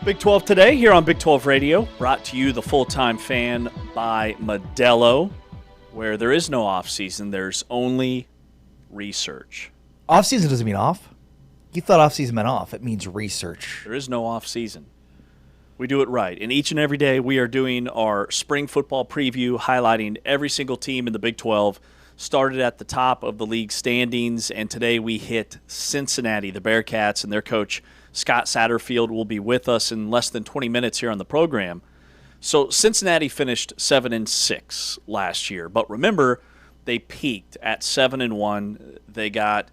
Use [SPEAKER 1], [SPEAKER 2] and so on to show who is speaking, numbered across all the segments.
[SPEAKER 1] Big 12 today here on Big 12 Radio, brought to you, the full-time fan, by Modelo, where there is no off-season, there's only research.
[SPEAKER 2] Off-season doesn't mean off. You thought off-season meant off. It means research.
[SPEAKER 1] There is no off-season. We do it right. And each and every day we are doing our spring football preview, highlighting every single team in the Big 12. Started at the top of the league standings, and today we hit Cincinnati, the Bearcats, and their coach, Scott Satterfield, will be with us in less than 20 minutes here on the program. So Cincinnati finished 7-6 last year, but remember, they peaked at 7-1. They got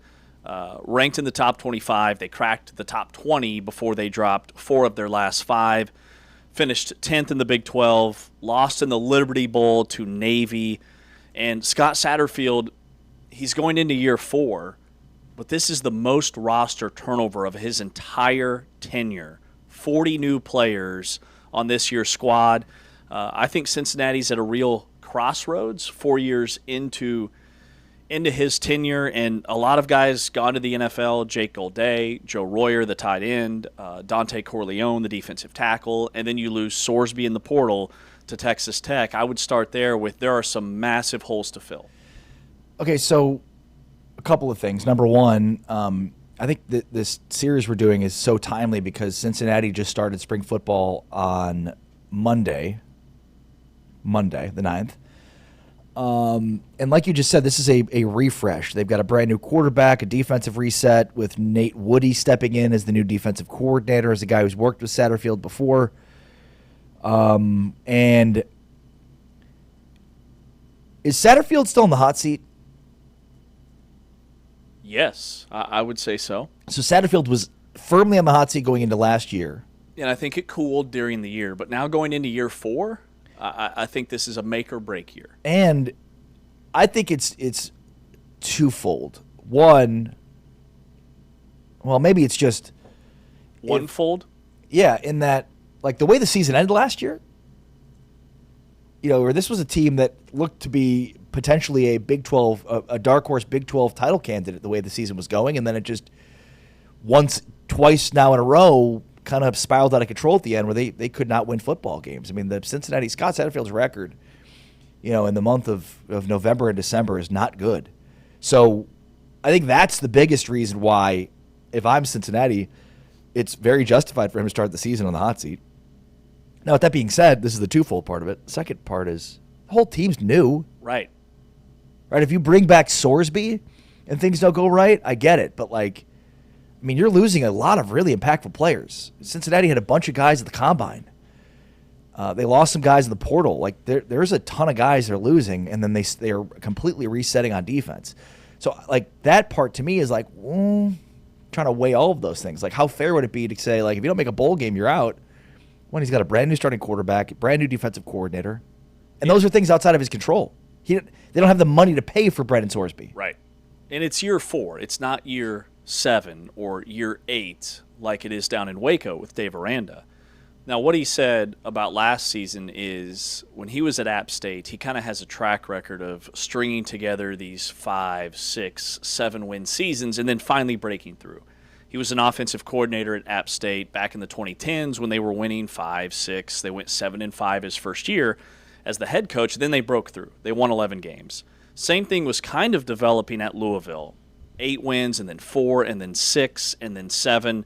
[SPEAKER 1] ranked in the top 25. They cracked the top 20 before they dropped 4 of their last 5. Finished 10th in the Big 12, lost in the Liberty Bowl to Navy. And Scott Satterfield, he's going into year 4, but this is the most roster turnover of his entire tenure. 40 new players on this year's squad. I think Cincinnati's at a real crossroads 4 years into his tenure, and a lot of guys gone to the NFL. Jake Golday, Joe Royer, the tight end, Dante Corleone, the defensive tackle, and then you lose Sorsby in the portal to Texas Tech. I would start there there are some massive holes to fill.
[SPEAKER 2] Okay, so a couple of things. Number one, I think this series we're doing is so timely because Cincinnati just started spring football on Monday the 9th. And like you just said, this is a refresh. They've got a brand new quarterback, a defensive reset with Nate Woody stepping in as the new defensive coordinator, as a guy who's worked with Satterfield before. And is Satterfield still in the hot seat?
[SPEAKER 1] Yes, I would say so.
[SPEAKER 2] So Satterfield was firmly on the hot seat going into last year.
[SPEAKER 1] And I think it cooled during the year. But now going into year 4, I think this is a make or break year.
[SPEAKER 2] And I think it's twofold. One, well, maybe it's just
[SPEAKER 1] one-fold?
[SPEAKER 2] Yeah, in that, like, the way the season ended last year, where this was a team that looked to be potentially a Big 12, a dark horse Big 12 title candidate the way the season was going, and then it just twice now in a row kind of spiraled out of control at the end where they could not win football games. I mean, the Cincinnati, Scott Satterfield's record, in the month of November and December is not good. So I think that's the biggest reason why, if I'm Cincinnati, it's very justified for him to start the season on the hot seat. Now, with that being said, this is the twofold part of it. The second part is the whole team's new.
[SPEAKER 1] Right.
[SPEAKER 2] Right? If you bring back Sorsby and things don't go right, I get it. But, you're losing a lot of really impactful players. Cincinnati had a bunch of guys at the combine. They lost some guys in the portal. There's a ton of guys they're losing, and then they are completely resetting on defense. So, that part to me is trying to weigh all of those things. How fair would it be to say, if you don't make a bowl game, you're out, when he's got a brand new starting quarterback, brand new defensive coordinator, and those are things outside of his control. They don't have the money to pay for Brendan Sorsby.
[SPEAKER 1] Right. And it's year 4. It's not year 7 or year 8 like it is down in Waco with Dave Aranda. Now, what he said about last season is when he was at App State, he kind of has a track record of stringing together these 5, 6, 7-win seasons and then finally breaking through. He was an offensive coordinator at App State back in the 2010s when they were winning 5, 6. They went 7-5 his first year as the head coach. Then they broke through. They won 11 games. Same thing was kind of developing at Louisville. 8 wins and then 4 and then 6 and then 7.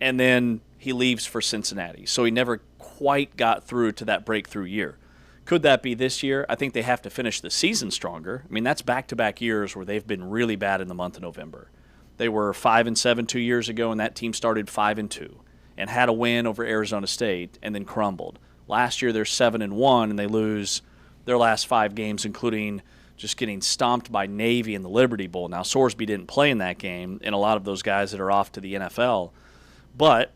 [SPEAKER 1] And then he leaves for Cincinnati. So he never quite got through to that breakthrough year. Could that be this year? I think they have to finish the season stronger. That's back-to-back years where they've been really bad in the month of November. They were 5-7 2 years ago, and that team started 5-2 and had a win over Arizona State and then crumbled. Last year they're 7-1, and they lose their last 5 games, including just getting stomped by Navy in the Liberty Bowl. Now, Sorsby didn't play in that game, and a lot of those guys that are off to the NFL. But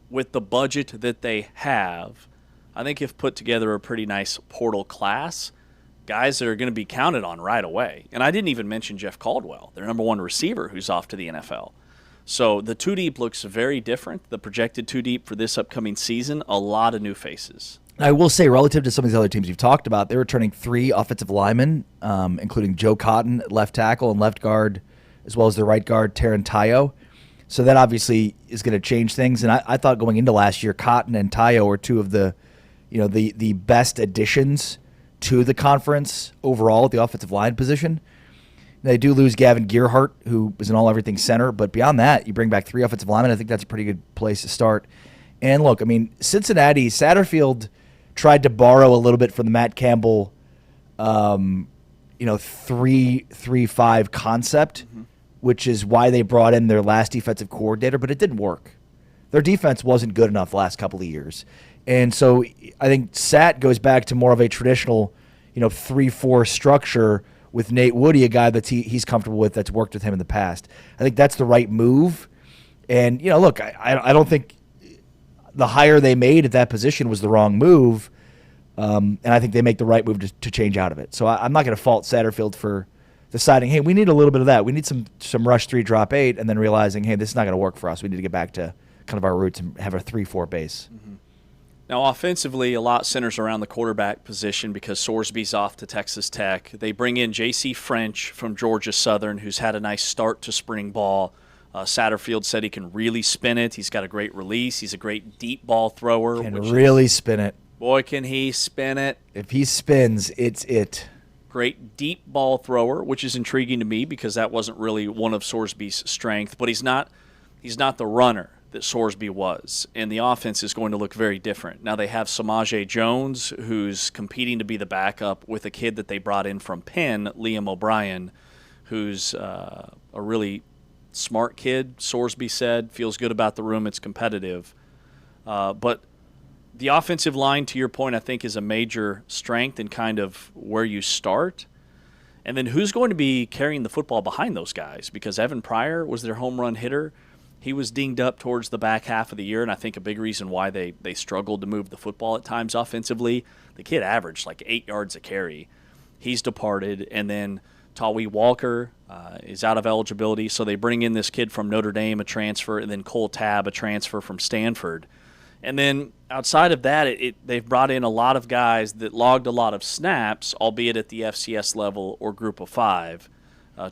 [SPEAKER 1] with the budget that they have, I think have put together a pretty nice portal class. Guys that are going to be counted on right away. And I didn't even mention Jeff Caldwell, their number 1 receiver who's off to the NFL. So the 2-deep looks very different. The projected 2-deep for this upcoming season, a lot of new faces.
[SPEAKER 2] I will say, relative to some of these other teams you've talked about, they're returning 3 offensive linemen, including Joe Cotton at left tackle and left guard, as well as their right guard, Taron Tayo. So that obviously is going to change things. And I thought going into last year, Cotton and Tayo were two of the best additions to the conference overall at the offensive line position. They do lose Gavin Gearhart, who is an all-everything center. But beyond that, you bring back 3 offensive linemen. I think that's a pretty good place to start. And look, I mean, Cincinnati, Satterfield tried to borrow a little bit from the Matt Campbell 3-3-5 concept, which is why they brought in their last defensive coordinator, but it didn't work. Their defense wasn't good enough the last couple of years. And so I think Sat goes back to more of a traditional, 3-4 structure with Nate Woody, a guy that he's comfortable with, that's worked with him in the past. I think that's the right move. And, look, I don't think the hire they made at that position was the wrong move. And I think they make the right move to change out of it. So I'm not going to fault Satterfield for deciding, hey, we need a little bit of that. We need some rush 3, drop 8, and then realizing, hey, this is not going to work for us. We need to get back to kind of our roots and have a 3-4 base.
[SPEAKER 1] Mm-hmm. Now, offensively, a lot centers around the quarterback position because Sorsby's off to Texas Tech. They bring in J.C. French from Georgia Southern, who's had a nice start to spring ball. Satterfield said he can really spin it. He's got a great release. He's a great deep ball thrower.
[SPEAKER 2] Spin it.
[SPEAKER 1] Boy, can he spin it.
[SPEAKER 2] If he spins, it's it.
[SPEAKER 1] Great deep ball thrower, which is intriguing to me because that wasn't really one of Sorsby's strength. But he's not the runner that Sorsby was, and the offense is going to look very different. Now they have Samaje Jones, who's competing to be the backup with a kid that they brought in from Penn, Liam O'Brien, who's a really smart kid, Sorsby said, feels good about the room, it's competitive. But the offensive line, to your point, I think is a major strength and kind of where you start. And then who's going to be carrying the football behind those guys? Because Evan Pryor was their home run hitter. He was dinged up towards the back half of the year, and I think a big reason why they struggled to move the football at times offensively. The kid averaged like 8 yards a carry. He's departed, and then Tawi Walker is out of eligibility, so they bring in this kid from Notre Dame, a transfer, and then Cole Tabb, a transfer from Stanford. And then outside of that, they've brought in a lot of guys that logged a lot of snaps, albeit at the FCS level or group of 5.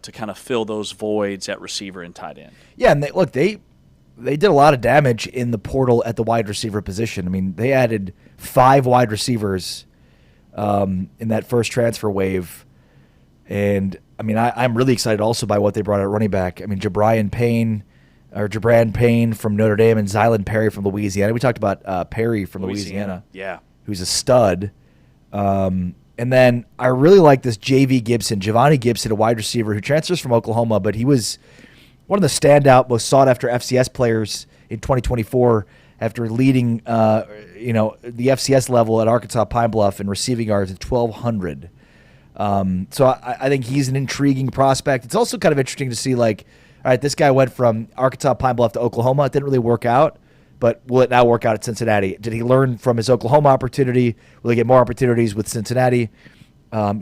[SPEAKER 1] To kind of fill those voids at receiver and tight end.
[SPEAKER 2] Yeah, and they did a lot of damage in the portal at the wide receiver position. I mean, they added 5 wide receivers in that first transfer wave. And, I mean, I'm really excited also by what they brought at running back. I mean, Jabran Payne from Notre Dame and Zylan Perry from Louisiana. We talked about Perry from Louisiana.
[SPEAKER 1] Yeah.
[SPEAKER 2] Who's a stud. And then I really like this Giovanni Gibson, a wide receiver who transfers from Oklahoma, but he was one of the standout, most sought-after FCS players in 2024 after leading the FCS level at Arkansas Pine Bluff in receiving yards at 1,200. So I think he's an intriguing prospect. It's also kind of interesting to see, like, all right, this guy went from Arkansas Pine Bluff to Oklahoma. It didn't really work out. But will it now work out at Cincinnati? Did he learn from his Oklahoma opportunity? Will he get more opportunities with Cincinnati?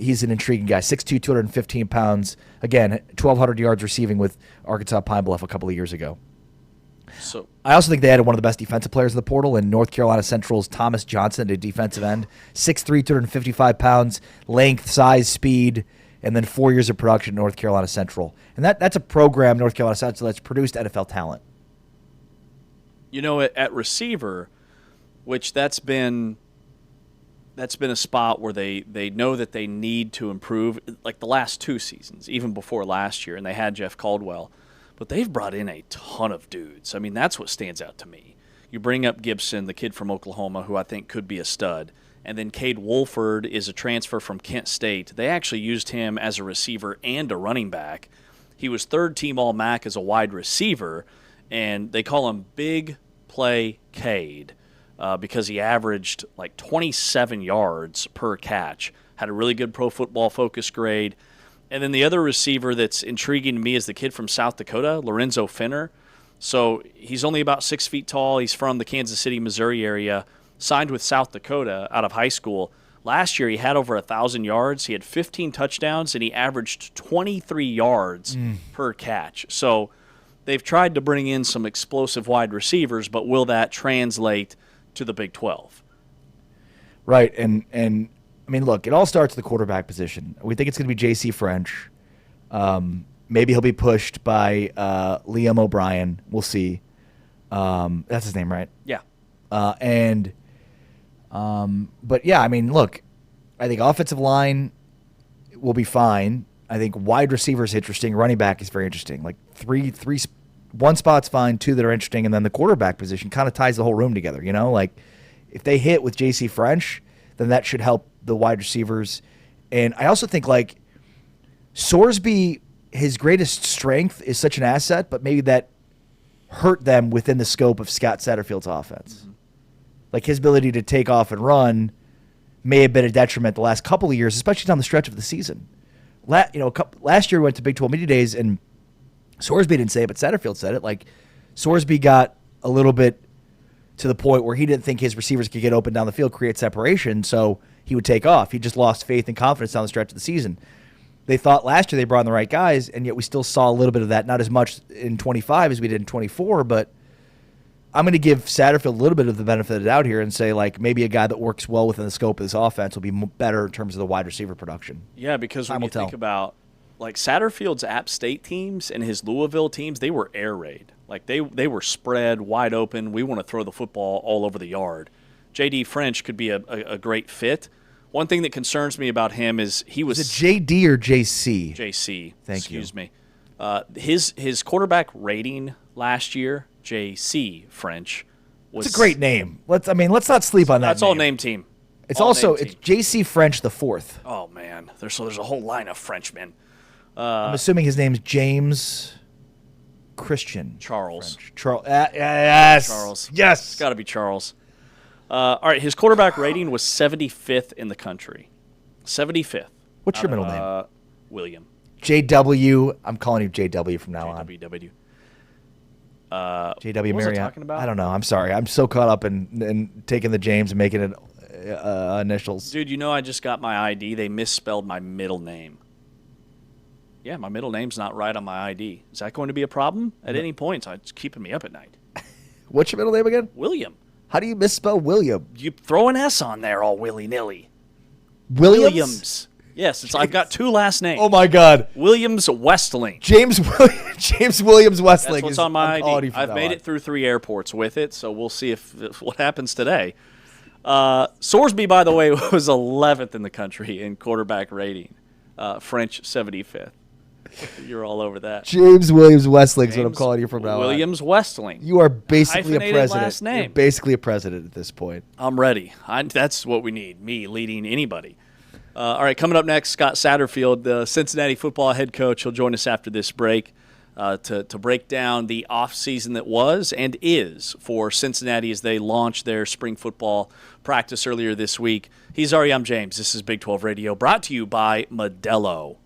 [SPEAKER 2] He's an intriguing guy. 6'2", 215 pounds. Again, 1,200 yards receiving with Arkansas Pine Bluff a couple of years ago.
[SPEAKER 1] So
[SPEAKER 2] I also think they added one of the best defensive players in the portal in North Carolina Central's Thomas Johnson, a defensive end. 6'3", 255 pounds, length, size, speed, and then 4 years of production at North Carolina Central. And that's a program, North Carolina Central, that's produced NFL talent.
[SPEAKER 1] At receiver, which that's been a spot where they know that they need to improve, like the last 2 seasons, even before last year, and they had Jeff Caldwell. But they've brought in a ton of dudes. I mean, that's what stands out to me. You bring up Gibson, the kid from Oklahoma, who I think could be a stud. And then Cade Wolford is a transfer from Kent State. They actually used him as a receiver and a running back. He was third-team All-MAC as a wide receiver, and they call him Big Play Cade because he averaged like 27 yards per catch, had a really good Pro Football Focus grade. And then the other receiver that's intriguing to me is the kid from South Dakota, Lorenzo Fenner. So he's only about 6 feet tall. He's from the Kansas City, Missouri area, signed with South Dakota out of high school. Last year he had over 1,000 yards. He had 15 touchdowns, and he averaged 23 yards per catch. So they've tried to bring in some explosive wide receivers, but will that translate to the Big 12?
[SPEAKER 2] Right, and I mean, look, it all starts at the quarterback position. We think it's going to be J.C. French. Maybe he'll be pushed by Liam O'Brien. We'll see. That's his name, right?
[SPEAKER 1] Yeah.
[SPEAKER 2] But yeah, I mean, look, I think offensive line will be fine. I think wide receiver is interesting. Running back is very interesting. Like one spot's fine, two that are interesting, and then the quarterback position kind of ties the whole room together. You know, like if they hit with J.C. French, then that should help the wide receivers. And I also think like Sorsby, his greatest strength is such an asset, but maybe that hurt them within the scope of Scott Satterfield's offense. Mm-hmm. Like his ability to take off and run may have been a detriment the last couple of years, especially down the stretch of the season. Last year we went to Big 12 Media Days, and Sorsby didn't say it, but Satterfield said it. Like Sorsby got a little bit to the point where he didn't think his receivers could get open down the field, create separation, so he would take off. He just lost faith and confidence down the stretch of the season. They thought last year they brought in the right guys, and yet we still saw a little bit of that. Not as much in 25 as we did in 24, but I'm going to give Satterfield a little bit of the benefit of the doubt here and say, like, maybe a guy that works well within the scope of this offense will be better in terms of the wide receiver production.
[SPEAKER 1] Yeah, because when you think about, like, Satterfield's App State teams and his Louisville teams, they were air raid. Like, they were spread, wide open. We want to throw the football all over the yard. J.D. French could be a great fit. One thing that concerns me about him is he was –
[SPEAKER 2] Is it J.D. or J.C.?
[SPEAKER 1] J.C.
[SPEAKER 2] Excuse
[SPEAKER 1] me. His quarterback rating last year – J.C. French.
[SPEAKER 2] It's a great name. Let's not sleep on that.
[SPEAKER 1] That's
[SPEAKER 2] name.
[SPEAKER 1] all name team.
[SPEAKER 2] It's J.C. French the fourth.
[SPEAKER 1] Oh man, there's a whole line of Frenchmen.
[SPEAKER 2] I'm assuming his name's James Christian
[SPEAKER 1] Charles.
[SPEAKER 2] Yes.
[SPEAKER 1] Charles.
[SPEAKER 2] Yes.
[SPEAKER 1] It's got to be Charles. All right, his quarterback rating was 75th in the country. 75th.
[SPEAKER 2] What's your middle name?
[SPEAKER 1] William.
[SPEAKER 2] J.W. I'm calling you J.W. from now on.
[SPEAKER 1] JWW.
[SPEAKER 2] J.W.
[SPEAKER 1] What was
[SPEAKER 2] Marriott.
[SPEAKER 1] I talking about?
[SPEAKER 2] I don't know. I'm sorry. I'm so caught up in taking the James and making it initials.
[SPEAKER 1] Dude, you know I just got my ID. They misspelled my middle name. Yeah, my middle name's not right on my ID. Is that going to be a problem at any point? It's keeping me up at night.
[SPEAKER 2] What's your middle name again?
[SPEAKER 1] William.
[SPEAKER 2] How do you misspell William?
[SPEAKER 1] You throw an S on there all willy-nilly.
[SPEAKER 2] Williams?
[SPEAKER 1] Yes, I've got two last names.
[SPEAKER 2] Oh, my God.
[SPEAKER 1] Williams Westling.
[SPEAKER 2] James Williams Westling.
[SPEAKER 1] That's what's on my ID. I've made
[SPEAKER 2] on.
[SPEAKER 1] it through 3 airports with it, so we'll see if what happens today. Sorsby, by the way, was 11th in the country in quarterback rating. French, 75th. You're all over that.
[SPEAKER 2] James Williams Westling is what I'm calling you from now on.
[SPEAKER 1] Williams Westling.
[SPEAKER 2] You are basically
[SPEAKER 1] Hyphenated
[SPEAKER 2] a president.
[SPEAKER 1] Last name.
[SPEAKER 2] You're basically a president at this point.
[SPEAKER 1] I'm ready. That's what we need, me leading anybody. All right, coming up next, Scott Satterfield, the Cincinnati football head coach. He'll join us after this break to break down the offseason that was and is for Cincinnati as they launch their spring football practice earlier this week. He's Ari. I'm James. This is Big 12 Radio, brought to you by Modelo.